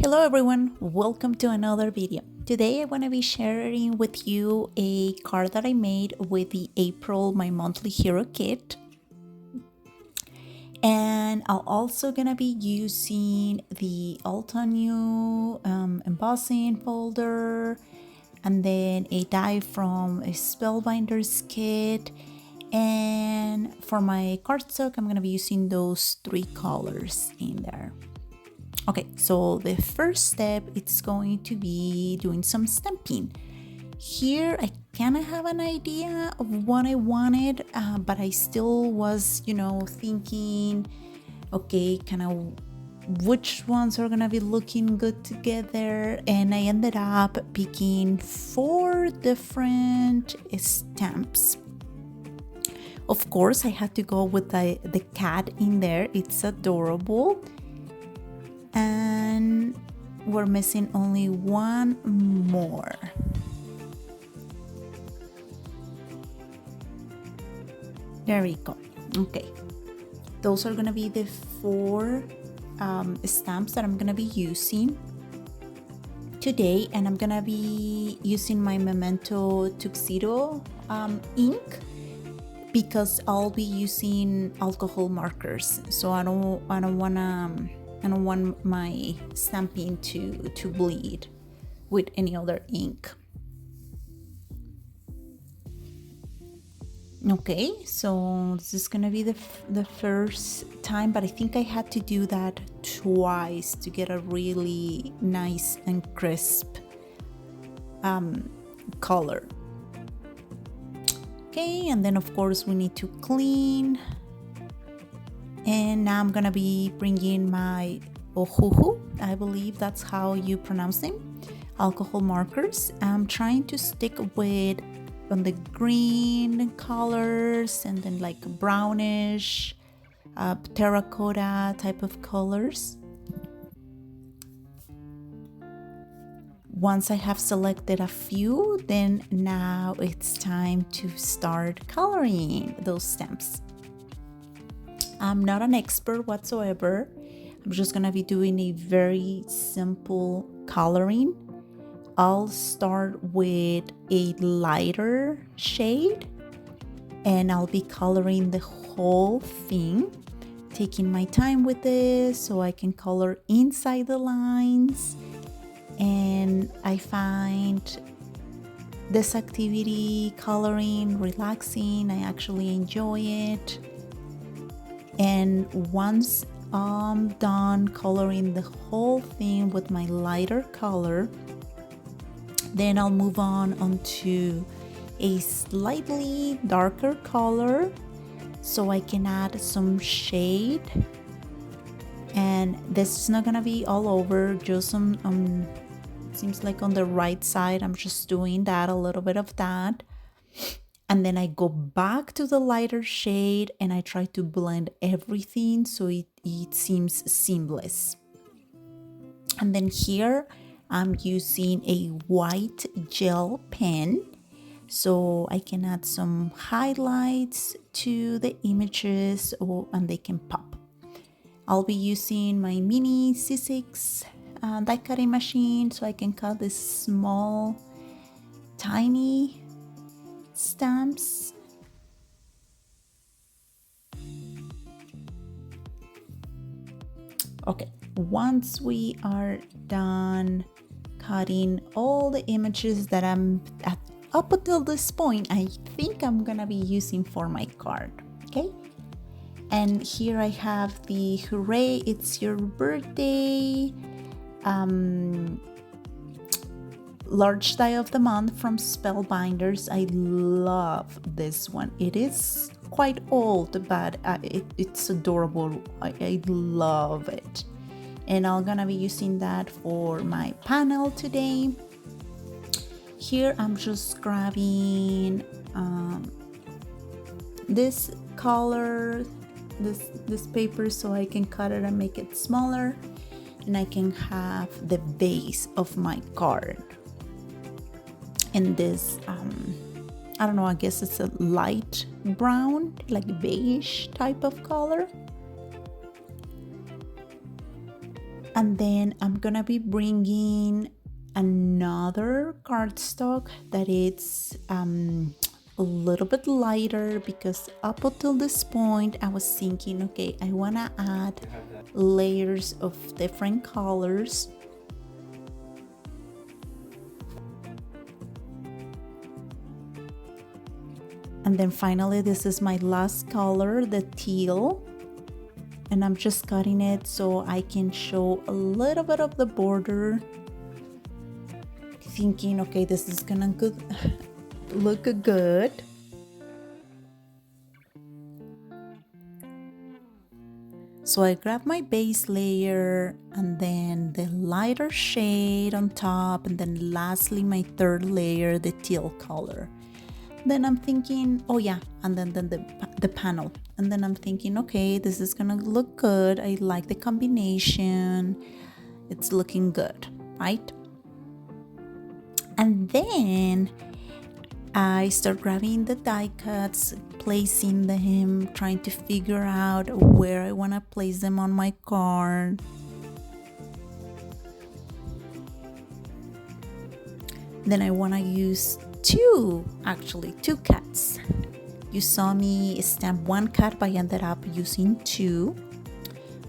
Hello everyone, welcome to another video. Today I want to be sharing with you a card that I made with the April My Monthly Hero Kit. And I'm also going to be using the Alta New embossing folder and then a die from a Spellbinders kit. And for my cardstock, I'm going to be using those three colors in there. Okay, so the first step, it's going to be doing some stamping. Here, I kind of have an idea of what I wanted, but I still was, thinking, okay, kind of which ones are gonna be looking good together. And I ended up picking 4 different stamps. Of course, I had to go with the cat in there. It's adorable. And we're missing only one more. There we go. Okay, those are gonna be the 4 stamps that I'm gonna be using today, and I'm gonna be using my Memento Tuxedo ink because I'll be using alcohol markers. So I don't want my stamping to bleed with any other ink. Okay, so this is gonna be the first time, but I think I had to do that twice to get a really nice and crisp color. Okay, and then of course we need to clean. And now I'm gonna be bringing my ohuhu, I believe that's how you pronounce them, alcohol markers. I'm trying to stick with on the green colors and then like brownish, terracotta type of colors. Once I have selected a few, then now it's time to start coloring those stamps. I'm not an expert whatsoever. I'm just gonna be doing a very simple coloring. I'll start with a lighter shade and I'll be coloring the whole thing, taking my time with this so I can color inside the lines. And I find this activity, coloring, relaxing. I actually enjoy it. And once I'm done coloring the whole thing with my lighter color, then I'll move on onto a slightly darker color so I can add some shade. And this is not gonna be all over, just some seems like on the right side. I'm just doing that, a little bit of that. And then I go back to the lighter shade and I try to blend everything so it seems seamless. And then here I'm using a white gel pen so I can add some highlights to the images and they can pop. I'll be using my mini C6 die cutting machine so I can cut this small, tiny stamps. Okay, once we are done cutting all the images that I'm at up until this point, I think I'm gonna be using for my card. Okay, and here I have the hooray it's your birthday large die of the month from Spellbinders. I love this one. It is quite old, but it's adorable. I love it. And I'm gonna be using that for my panel today. Here I'm just grabbing this color, this paper so I can cut it and make it smaller, and I can have the base of my card. And this I don't know, I guess it's a light brown, like beige type of color. And then I'm gonna be bringing another cardstock that it's a little bit lighter, because up until this point I was thinking, okay, I want to add layers of different colors. And then finally, this is my last color, the teal, and I'm just cutting it so I can show a little bit of the border, thinking, okay, this is gonna look good. So I grab my base layer and then the lighter shade on top, and then lastly my third layer, the teal color. Then I'm thinking, oh yeah, and then the panel. And then I'm thinking, okay, this is gonna look good. I like the combination. It's looking good, right? And then I start grabbing the die cuts, placing them, trying to figure out where I want to place them on my card. Then I want to use two cuts. You saw me stamp one cut, but I ended up using two.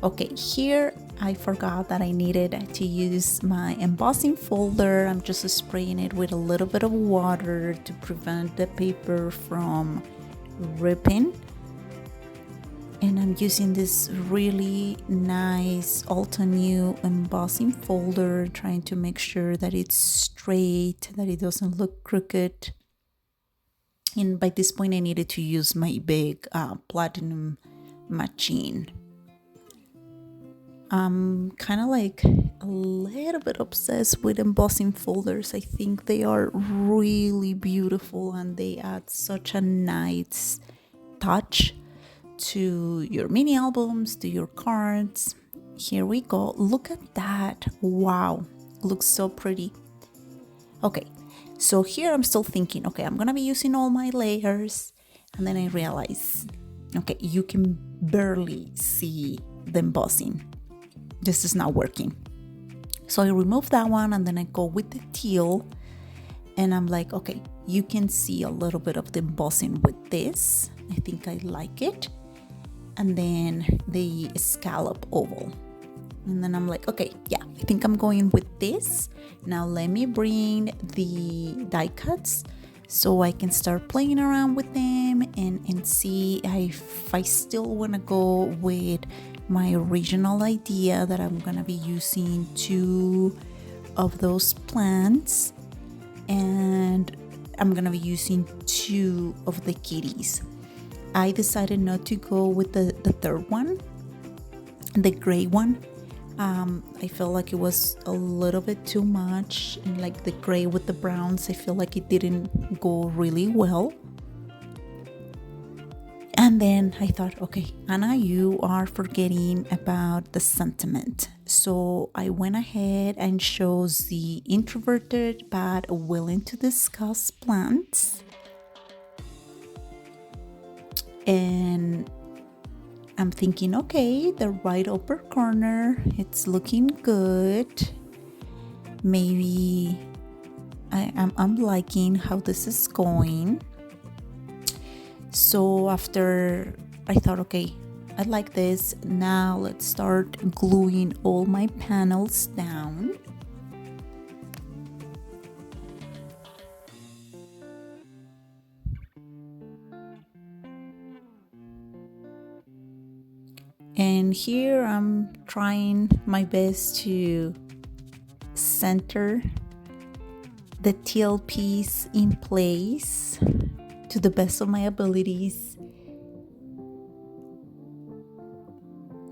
Okay, here I forgot that I needed to use my embossing folder. I'm just spraying it with a little bit of water to prevent the paper from ripping. And I'm using this really nice Ulta New embossing folder, trying to make sure that it's straight, that it doesn't look crooked. And by this point I needed to use my big platinum machine. I'm kind of like a little bit obsessed with embossing folders. I think they are really beautiful and they add such a nice touch to your mini albums, to your cards. Here we go. Look at that. Wow, looks so pretty. Okay, so here I'm still thinking, okay, I'm gonna be using all my layers, and then I realize, okay, you can barely see the embossing. This is not working. So I remove that one, and then I go with the teal, and I'm like, okay, you can see a little bit of the embossing with this. I think I like it. And then the scallop oval. And then I'm like, okay, yeah, I think I'm going with this. Now let me bring the die cuts so I can start playing around with them and see if I still want to go with my original idea that I'm gonna be using two of those plants, and I'm gonna be using two of the kitties. I decided not to go with the third one, the gray one. I felt like it was a little bit too much, and like the gray with the browns, I feel like it didn't go really well. And then I thought, okay, Anna, you are forgetting about the sentiment. So I went ahead and chose the introverted but willing to discuss plants. And I'm thinking, okay, the right upper corner, it's looking good. Maybe I'm liking how this is going. So after I thought, okay, I like this. Now let's start gluing all my panels down. And here I'm trying my best to center the teal piece in place to the best of my abilities.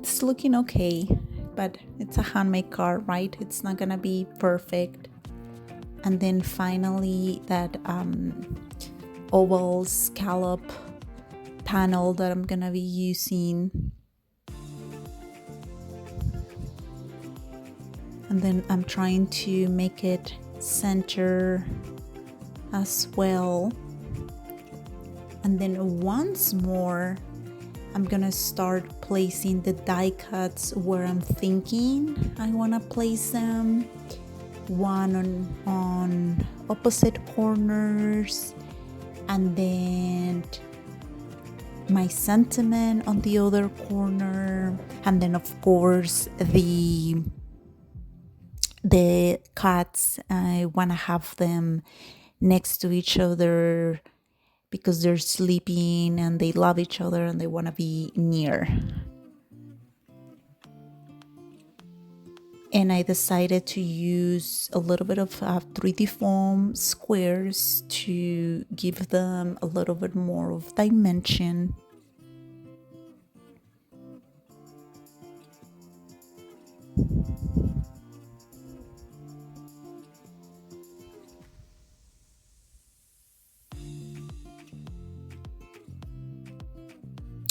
It's looking okay, but it's a handmade card, right? It's not gonna be perfect. And then finally that oval scallop panel that I'm gonna be using. And then I'm trying to make it center as well. And then once more, I'm gonna start placing the die cuts where I'm thinking I wanna place them. One on opposite corners, and then my sentiment on the other corner, and then of course the cats, I want to have them next to each other because they're sleeping and they love each other and they want to be near. And I decided to use a little bit of 3D foam squares to give them a little bit more of dimension.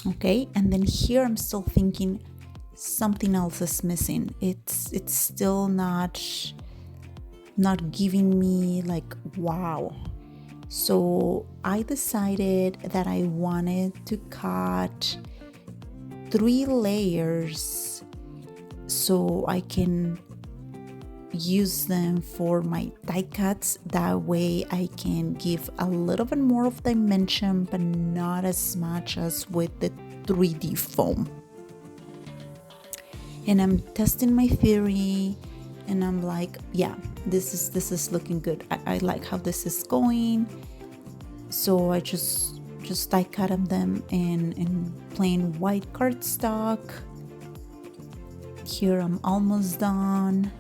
Okay, and then here I'm still thinking something else is missing. It's still not giving me like wow. So I decided that I wanted to cut 3 layers so I can use them for my die cuts. That way I can give a little bit more of dimension, but not as much as with the 3D foam. And I'm testing my theory, and I'm like, yeah, this is looking good. I like how this is going. So I just die cut them in plain white cardstock. Here I'm almost done.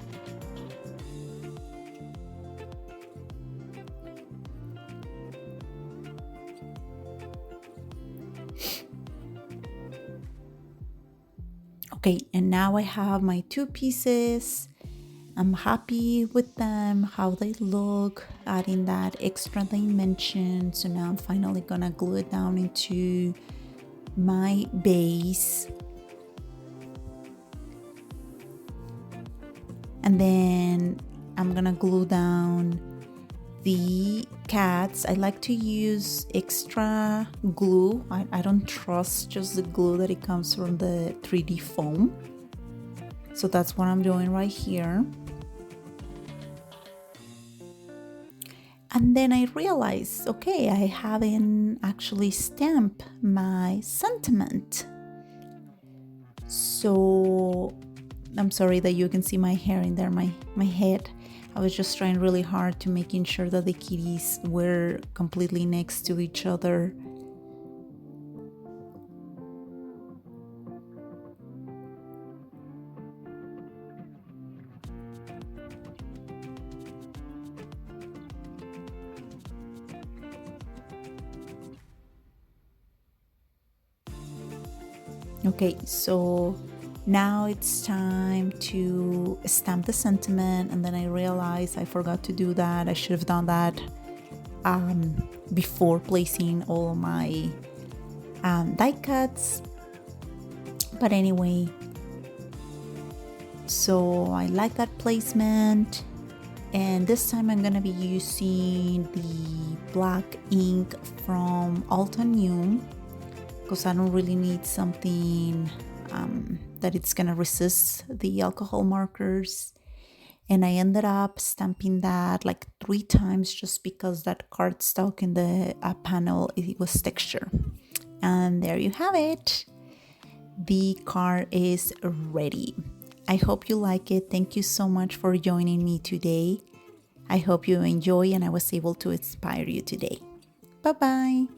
Okay, and now I have my 2 pieces. I'm happy with them, how they look, adding that extra dimension. So now I'm finally gonna glue it down into my base. And then I'm gonna glue down the cats. I like to use extra glue. I don't trust just the glue that it comes from the 3D foam. So that's what I'm doing right here. And then I realized, okay, I haven't actually stamped my sentiment. So I'm sorry that you can see my hair in there, my head. I was just trying really hard to making sure that the kitties were completely next to each other. Okay, so now it's time to stamp the sentiment, and then I realized I forgot to do that. I should have done that before placing all my die cuts. But anyway, so I like that placement, and this time I'm gonna be using the black ink from Alta New, because I don't really need something that it's gonna resist the alcohol markers. And I ended up stamping that like 3 times just because that cardstock in the panel, it was texture. And there you have it. The card is ready. I hope you like it. Thank you so much for joining me today. I hope you enjoy and I was able to inspire you today. Bye-bye.